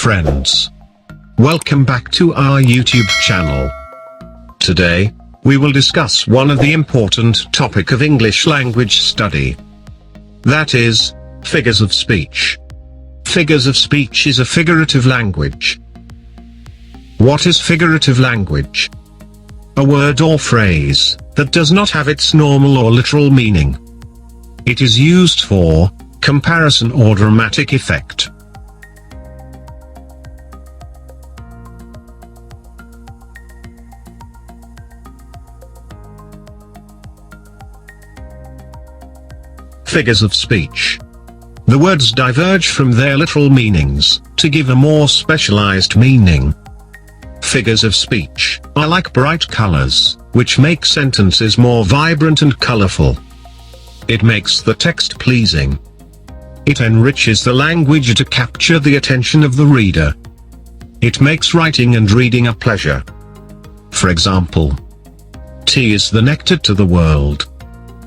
friends. Welcome back to our YouTube channel. Today, we will discuss one of the important topic of English language study. That is, figures of speech. Figures of speech is a figurative language. What is figurative language? A word or phrase that does not have its normal or literal meaning. It is used for comparison or dramatic effect. Figures of speech. The words diverge from their literal meanings to give a more specialized meaning. Figures of speech are like bright colors, which make sentences more vibrant and colorful. It makes the text pleasing. It enriches the language to capture the attention of the reader. It makes writing and reading a pleasure. For example, tea is the nectar to the world.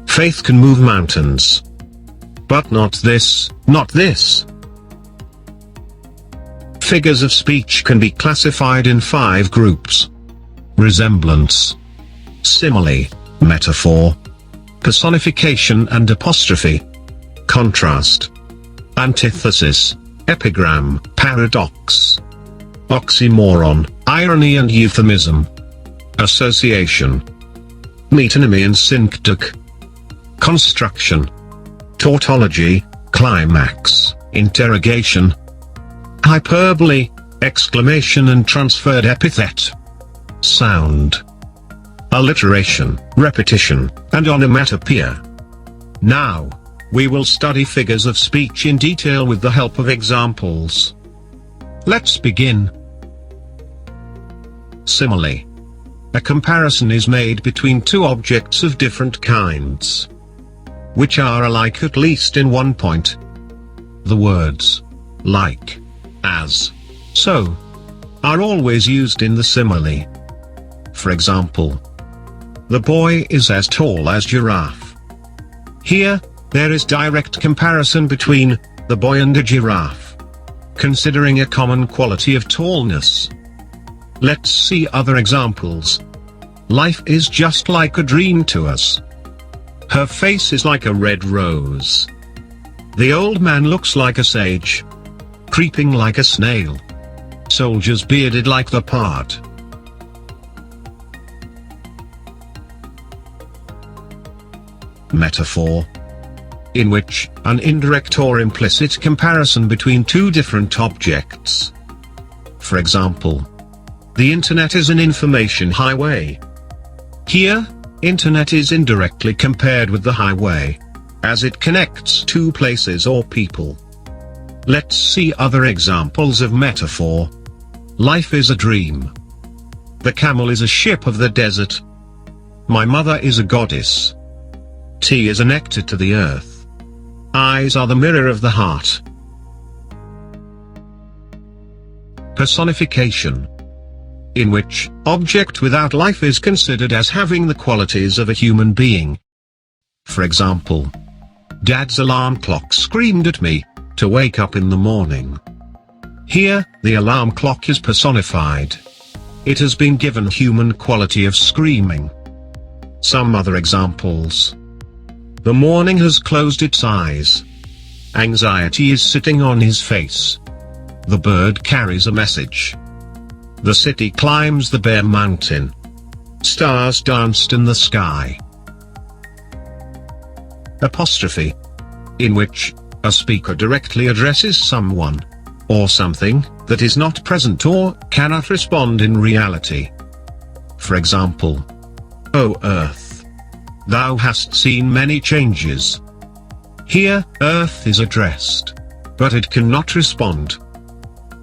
Faith can move mountains. But not this, not this. Figures of speech can be classified in 5 groups. Resemblance, simile, metaphor, personification and apostrophe, contrast, antithesis, epigram, paradox, oxymoron, irony and euphemism, association, metonymy and syncretic, construction, tautology, climax, interrogation, hyperbole, exclamation and transferred epithet, sound, alliteration, repetition, and onomatopoeia. Now, we will study figures of speech in detail with the help of examples. Let's begin. Simile. A comparison is made between 2 objects of different kinds, which are alike at least in one point. The words like, as, so, are always used in the simile. For example, the boy is as tall as giraffe. Here, there is direct comparison between the boy and a giraffe, considering a common quality of tallness. Let's see other examples. Life is just like a dream to us. Her face is like a red rose. The old man looks like a sage, creeping like a snail. Soldiers bearded like the part. Metaphor, in which an indirect or implicit comparison between 2 different objects. For example, the internet is an information highway. Here, internet is indirectly compared with the highway, as it connects 2 places or people. Let's see other examples of metaphor. Life is a dream. The camel is a ship of the desert. My mother is a goddess. Tea is a nectar to the earth. Eyes are the mirror of the heart. Personification, in which object without life is considered as having the qualities of a human being. For example, Dad's alarm clock screamed at me to wake up in the morning. Here, the alarm clock is personified. It has been given human quality of screaming. Some other examples. The morning has closed its eyes. Anxiety is sitting on his face. The bird carries a message. The city climbs the bare mountain. Stars danced in the sky. Apostrophe, in which a speaker directly addresses someone or something that is not present or cannot respond in reality. For example, O Earth, thou hast seen many changes. Here, Earth is addressed, but it cannot respond.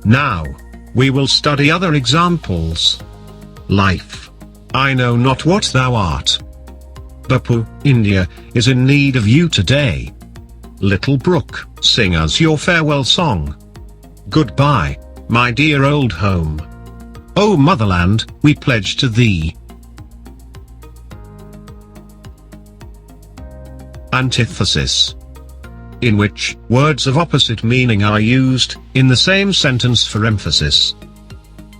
Now, we will study other examples. Life. I know not what thou art. Bapu, India, is in need of you today. Little brook, sing us your farewell song. Goodbye, my dear old home. O motherland, we pledge to thee. Antithesis. in which words of opposite meaning are used in the same sentence for emphasis.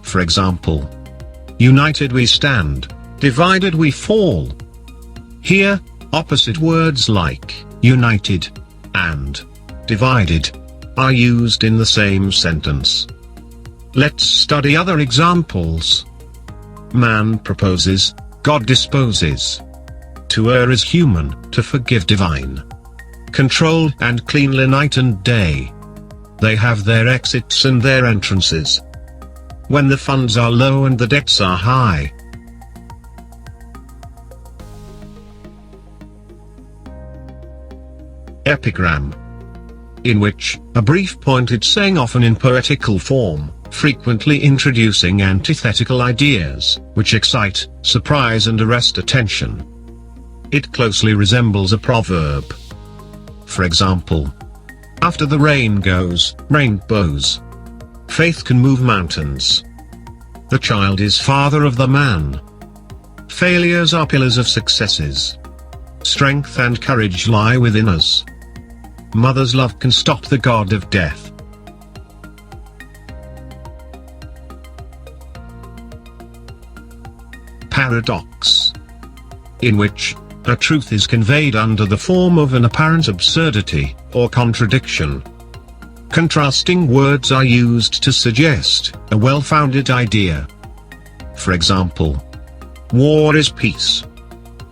For example, united we stand, divided we fall. Here, opposite words like united and divided are used in the same sentence. Let's study other examples. Man proposes, God disposes. To err is human, to forgive divine. Control and cleanly night and day. They have their exits and their entrances. When the funds are low and the debts are high. Epigram, in which a brief pointed saying, often in poetical form, frequently introducing antithetical ideas, which excite, surprise and arrest attention. It closely resembles a proverb. For example, after the rain goes, rainbows. Faith can move mountains. The child is father of the man. Failures are pillars of successes. Strength and courage lie within us. Mother's love can stop the god of death. Paradox, in which a truth is conveyed under the form of an apparent absurdity or contradiction. Contrasting words are used to suggest a well-founded idea. For example, war is peace.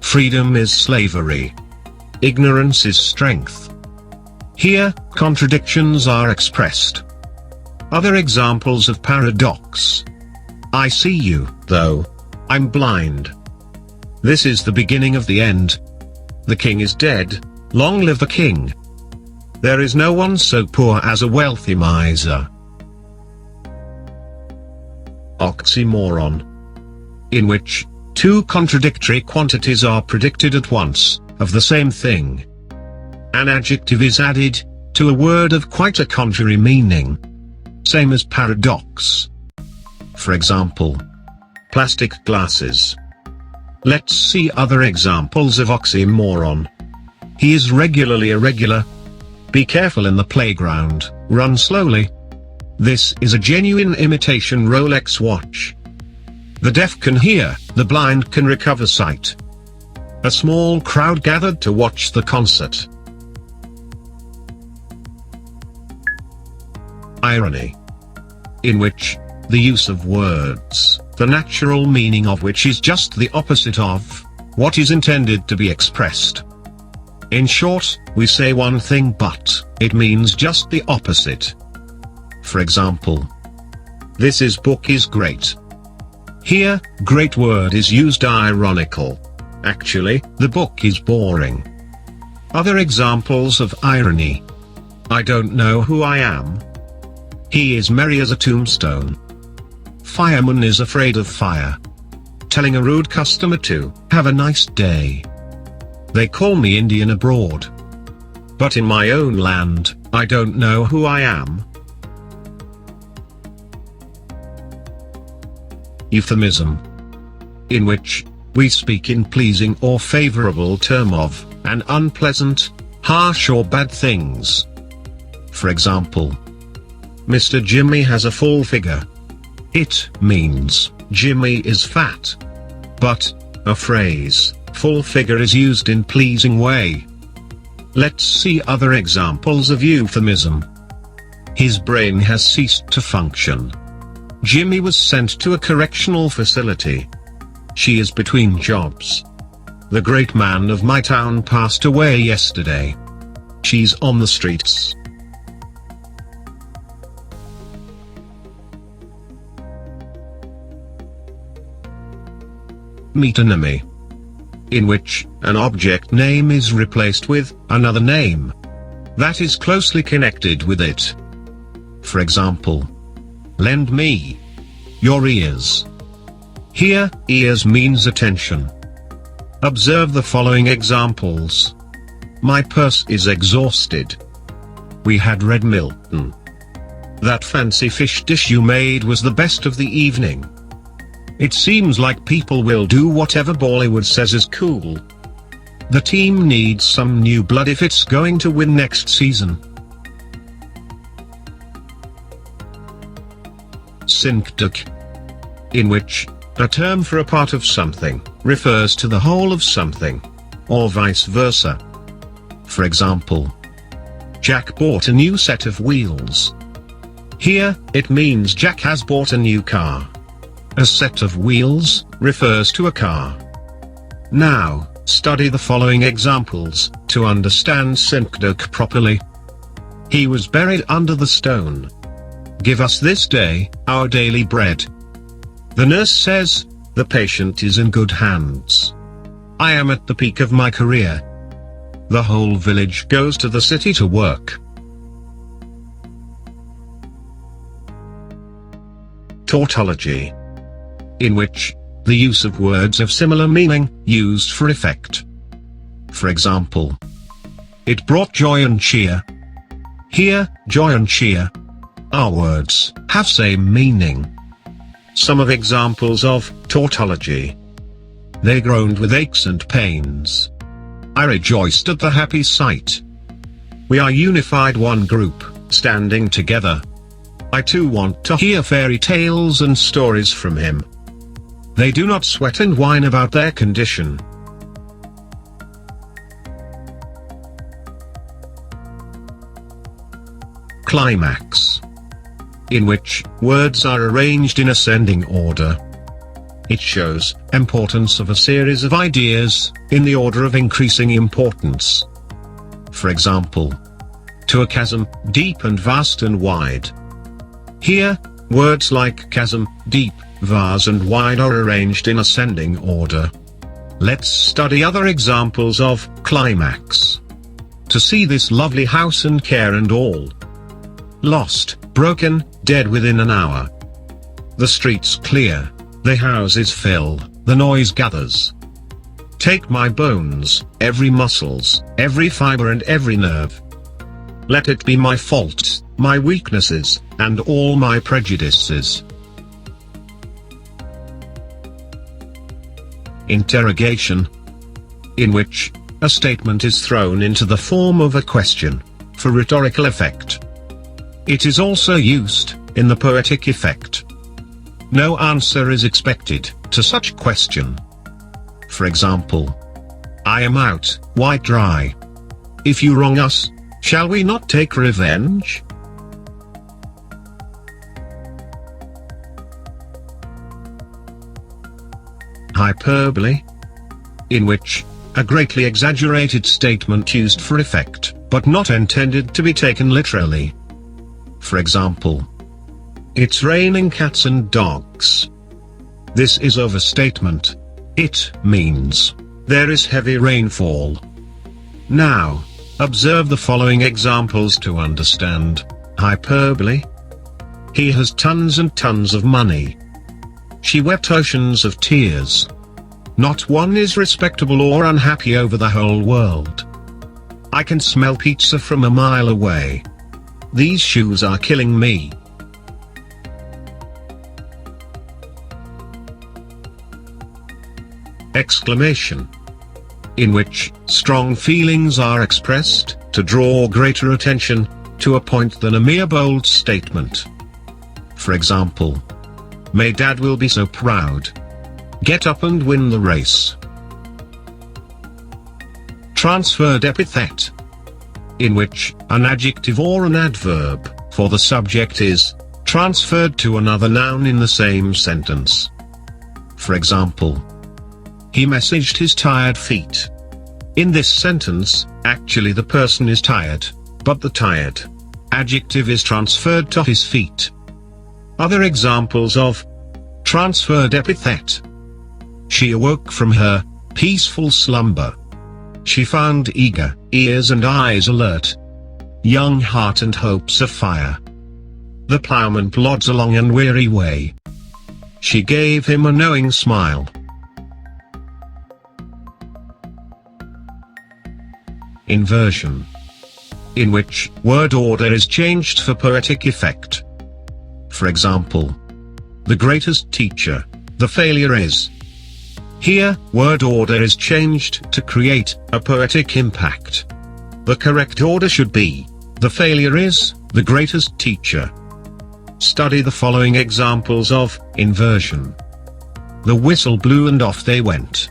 Freedom is slavery. Ignorance is strength. Here, contradictions are expressed. Other examples of paradox. I see you, though I'm blind. This is the beginning of the end. The king is dead, long live the king. There is no one so poor as a wealthy miser. Oxymoron, in which two contradictory quantities are predicted at once, of the same thing. An adjective is added to a word of quite a contrary meaning. Same as paradox. For example, plastic glasses. Let's see other examples of oxymoron. He is regularly irregular. Be careful in the playground, run slowly. This is a genuine imitation Rolex watch. The deaf can hear, the blind can recover sight. A small crowd gathered to watch the concert. Irony, in which the use of words, the natural meaning of which is just the opposite of what is intended to be expressed. In short, we say one thing but it means just the opposite. For example, this book is great. Here, great word is used ironical. Actually, the book is boring. Other examples of irony. I don't know who I am. He is merry as a tombstone. Fireman is afraid of fire. Telling a rude customer to have a nice day. They call me Indian abroad. But in my own land, I don't know who I am. Euphemism, in which we speak in pleasing or favorable term of an unpleasant, harsh or bad things. For example, Mr. Jimmy has a full figure. It means Jimmy is fat. But a phrase, full figure, is used in pleasing way. Let's see other examples of euphemism. His brain has ceased to function. Jimmy was sent to a correctional facility. She is between jobs. The great man of my town passed away yesterday. She's on the streets. Metonymy, in which an object name is replaced with another name that is closely connected with it. For example, lend me your ears. Here, ears means attention. Observe the following examples. My purse is exhausted. We had red Milton. That fancy fish dish you made was the best of the evening. It seems like people will do whatever Bollywood says is cool. The team needs some new blood if it's going to win next season. Synecdoche, in which a term for a part of something refers to the whole of something, or vice versa. For example, Jack bought a new set of wheels. Here, it means Jack has bought a new car. A set of wheels refers to a car. Now, study the following examples to understand synecdoche properly. He was buried under the stone. Give us this day our daily bread. The nurse says, the patient is in good hands. I am at the peak of my career. The whole village goes to the city to work. Tautology, in which the use of words of similar meaning used for effect. For example, it brought joy and cheer. Here, joy and cheer are words have same meaning. Some of examples of tautology. They groaned with aches and pains. I rejoiced at the happy sight. We are unified one group, standing together. I too want to hear fairy tales and stories from him. They do not sweat and whine about their condition. Climax, in which words are arranged in ascending order. It shows importance of a series of ideas in the order of increasing importance. For example, to a chasm, deep and vast and wide. Here, words like chasm, deep, vast and wide are arranged in ascending order. Let's study other examples of climax. To see this lovely house and care and all. Lost, broken, dead within an hour. The streets clear, the houses fill, the noise gathers. Take my bones, every muscles, every fiber and every nerve. Let it be my faults, my weaknesses, and all my prejudices. Interrogation, in which a statement is thrown into the form of a question, for rhetorical effect. It is also used in the poetic effect. No answer is expected to such question. For example, I am out, why dry? If you wrong us, shall we not take revenge? Hyperbole, in which a greatly exaggerated statement used for effect, but not intended to be taken literally. For example, it's raining cats and dogs. This is overstatement. It means there is heavy rainfall. Now, observe the following examples to understand hyperbole. He has tons and tons of money. She wept oceans of tears. Not one is respectable or unhappy over the whole world. I can smell pizza from a mile away. These shoes are killing me. Exclamation, in which strong feelings are expressed to draw greater attention to a point than a mere bold statement. For example, my dad will be so proud. Get up and win the race. Transferred epithet, in which an adjective or an adverb for the subject is transferred to another noun in the same sentence. For example, he messaged his tired feet. In this sentence, actually the person is tired, but the tired adjective is transferred to his feet. Other examples of transferred epithet. She awoke from her peaceful slumber. She found eager ears and eyes alert, young heart and hopes afire. The ploughman plods along an weary way. She gave him a knowing smile. Inversion, in which word order is changed for poetic effect. For example, the greatest teacher, the failure is. Here, word order is changed to create a poetic impact. The correct order should be, the failure is the greatest teacher. Study the following examples of inversion. The whistle blew and off they went.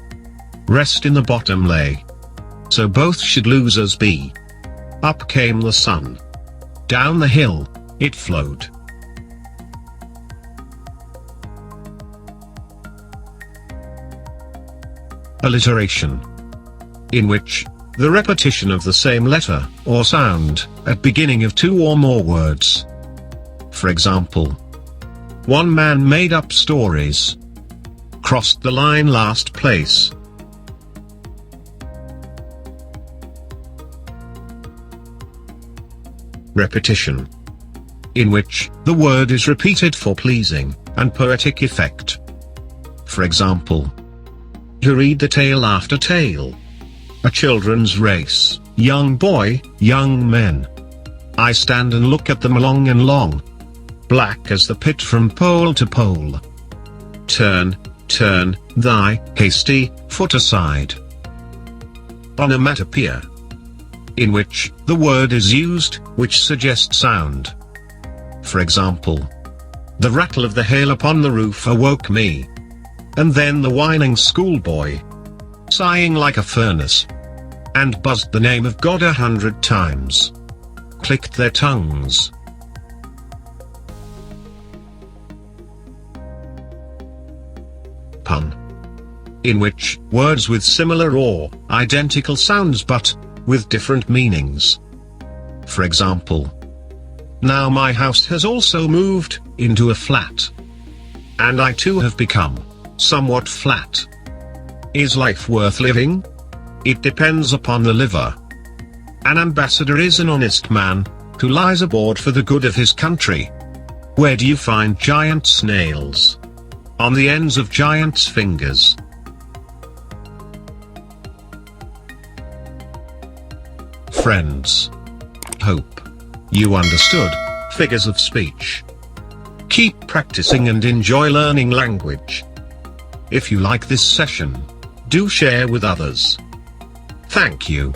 Rest in the bottom lay. So both should losers be. Up came the sun. Down the hill it flowed. Alliteration, in which the repetition of the same letter or sound at beginning of two or more words. For example, one man made up stories. Crossed the line last place. Repetition, in which the word is repeated for pleasing and poetic effect. For example, to read the tale after tale. A children's race, young boy, young men. I stand and look at them long and long. Black as the pit from pole to pole. Turn, turn, thy hasty foot aside. Onomatopoeia, in which the word is used which suggests sound. For example, the rattle of the hail upon the roof awoke me. And then the whining schoolboy, sighing like a furnace, and buzzed the name of God 100 times. Clicked their tongues. Pun, in which words with similar or identical sounds but with different meanings. For example, now my house has also moved into a flat. And I too have become somewhat flat. Is life worth living? It depends upon the liver. An ambassador is an honest man, who lies aboard for the good of his country. Where do you find giant snails? On the ends of giants' fingers. Friends, hope you understood figures of speech. Keep practicing and enjoy learning language. If you like this session, do share with others. Thank you.